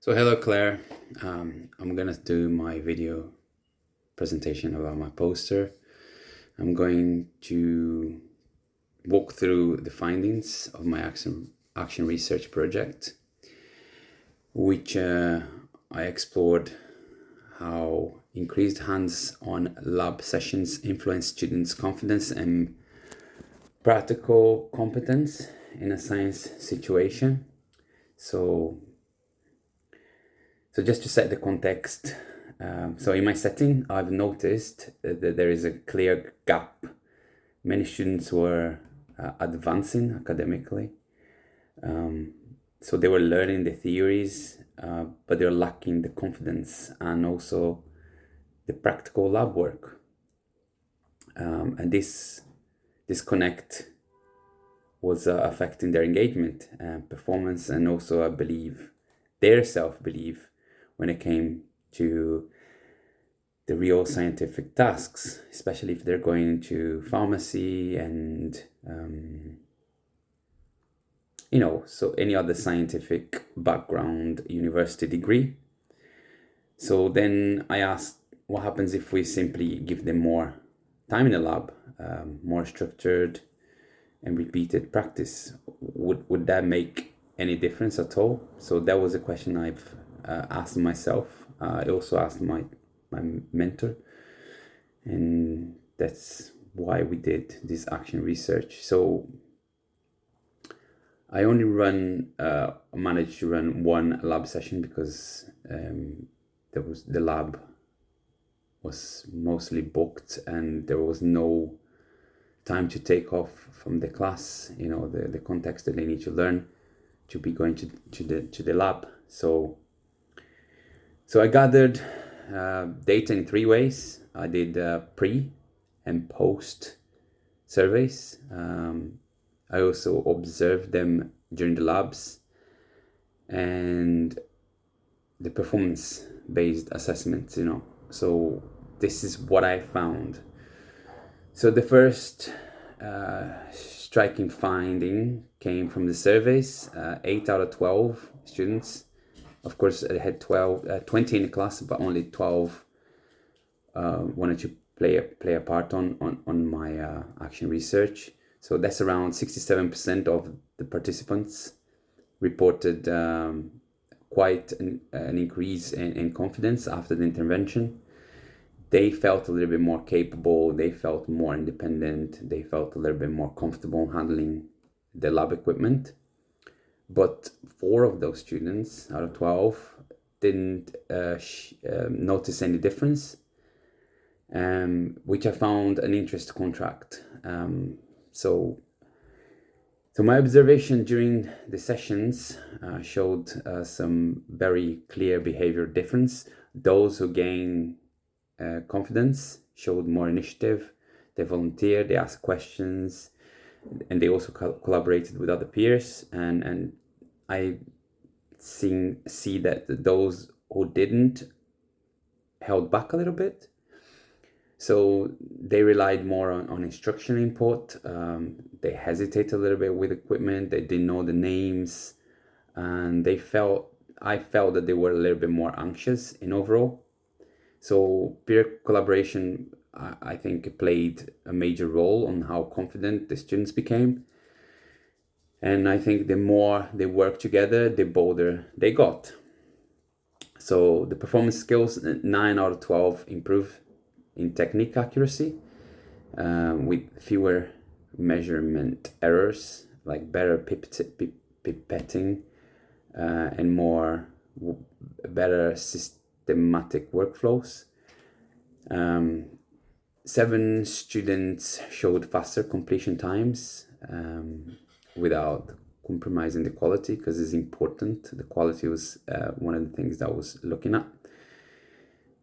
So hello Claire, I'm gonna do my video presentation about my poster. I'm going to walk through the findings of my action research project, which I explored how increased hands-on lab sessions influence students' confidence and practical competence in a science situation. So just to set the context, so in my setting, I've noticed that there is a clear gap. Many students were advancing academically, so they were learning the theories, but they're lacking the confidence and also the practical lab work. And this disconnect was affecting their engagement, performance, and also, I believe, their self-belief when it came to the real scientific tasks, especially if they're going into pharmacy and so any other scientific background, university degree. So then I asked, what happens if we simply give them more time in the lab, more structured and repeated practice? Would that make any difference at all? So that was a question I've asked myself. I also asked my mentor, and that's why we did this action research. So I only managed to run one lab session because the lab was mostly booked and there was no time to take off from the class, the context that they need to learn to be going to the lab. So I gathered data in three ways. I did pre and post surveys. I also observed them during the labs and the performance-based assessments, So this is what I found. So the first striking finding came from the surveys. 8 out of 12 students, of course, I had 20 in the class, but only 12 wanted to play a part on my action research. So that's around 67% of the participants reported quite an increase in confidence after the intervention. They felt a little bit more capable, they felt more independent, they felt a little bit more comfortable handling the lab equipment. But 4 of those students out of 12 didn't notice any difference, which I found an interest contract. So my observation during the sessions showed some very clear behavior difference. Those who gain confidence showed more initiative, they volunteered, they asked questions, and they also collaborated with other peers. And I see that those who didn't held back a little bit. So they relied more on instruction input. They hesitated a little bit with equipment. They didn't know the names, and I felt that they were a little bit more anxious in overall. So peer collaboration, I think, played a major role on how confident the students became. And I think the more they worked together, the bolder they got. So the performance skills, 9 out of 12 improved in technique accuracy, with fewer measurement errors, like better pipetting, and better systematic workflows. 7 students showed faster completion times without compromising the quality, because it's important. The quality was one of the things that I was looking at.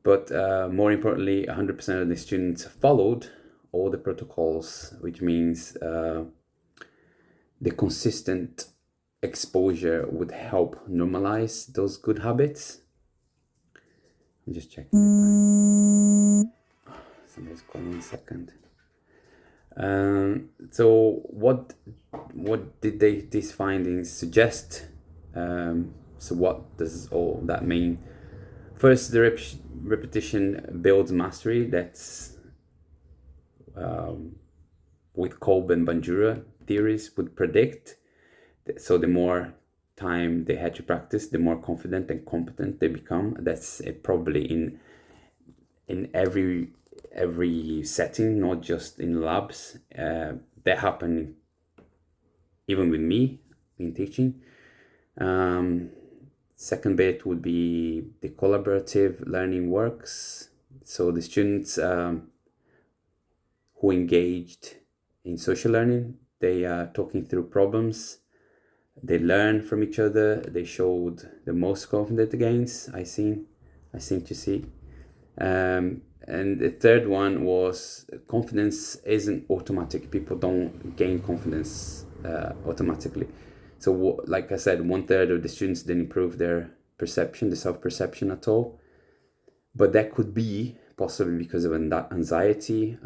But more importantly, 100% of the students followed all the protocols, which means the consistent exposure would help normalize those good habits. I'm just checking the time. Somebody's calling in a second. So what did these findings suggest? So what does all that mean? First, the repetition builds mastery. That's with Kolb and Bandura theories would predict. So the more time they had to practice, the more confident and competent they become. That's probably in every setting, not just in labs. That happened even with me in teaching. Second bit would be the collaborative learning works. So the students who engaged in social learning, they are talking through problems, they learn from each other, they showed the most confident gains I seem to see. And the third one was confidence isn't automatic. People don't gain confidence automatically. So like I said, 1/3 of the students didn't improve their perception, the self-perception at all. But that could be possibly because of anxiety,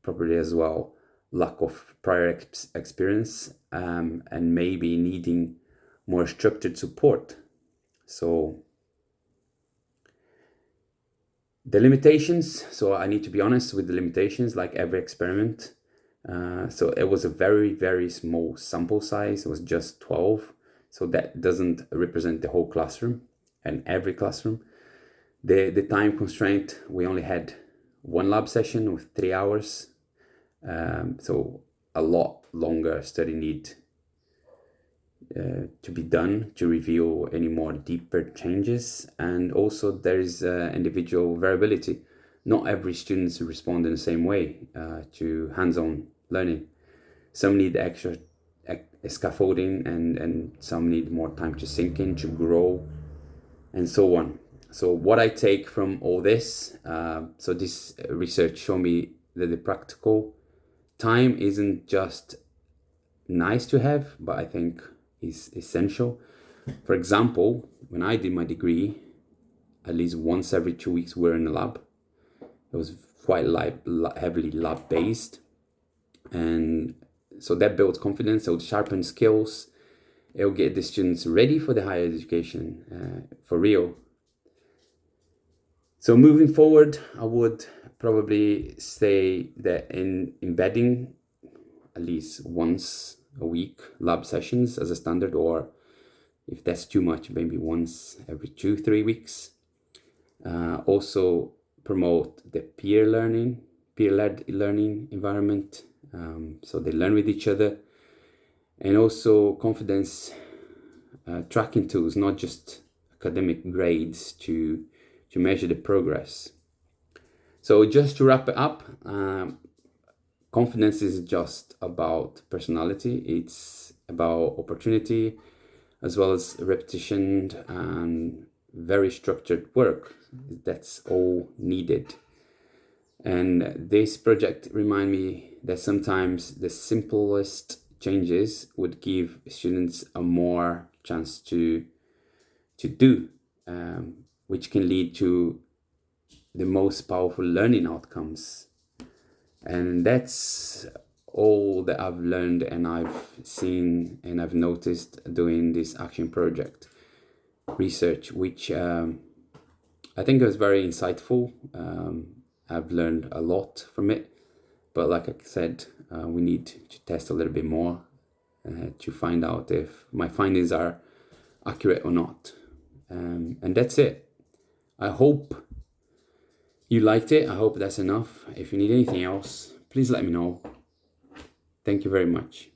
probably as well lack of prior experience, and maybe needing more structured support. So the limitations, so I need to be honest with the limitations, like every experiment. So it was a very, very small sample size. It was just 12. So that doesn't represent the whole classroom and every classroom. The time constraint, we only had one lab session with 3 hours. So a lot longer study need to be done to reveal any more deeper changes. And also there is individual variability. Not every student respond in the same way to hands-on learning. Some need extra scaffolding and some need more time to sink in, to grow, and so on. So what I take from all this, so this research showed me that the practical time isn't just nice to have, but I think is essential. For example, when I did my degree, at least once every 2 weeks we're in a lab. It was quite heavily lab based, and so that builds confidence. So it sharpens skills. It will get the students ready for the higher education for real. So moving forward, I would probably say that in embedding at least once a week lab sessions as a standard, or if that's too much, maybe once every 2-3 weeks. Also promote the peer-led learning environment, so they learn with each other, and also confidence tracking tools, not just academic grades to measure the progress. So just to wrap it up, confidence is just about personality. It's about opportunity, as well as repetition and very structured work. That's all needed. And this project remind me that sometimes the simplest changes would give students a more chance to do, which can lead to the most powerful learning outcomes. And that's all that I've learned and I've seen and I've noticed doing this action project research, which I think was very insightful. I've learned a lot from it, but like I said, we need to test a little bit more to find out if my findings are accurate or not. And that's it. I hope you liked it. I hope that's enough. If you need anything else, please let me know. Thank you very much.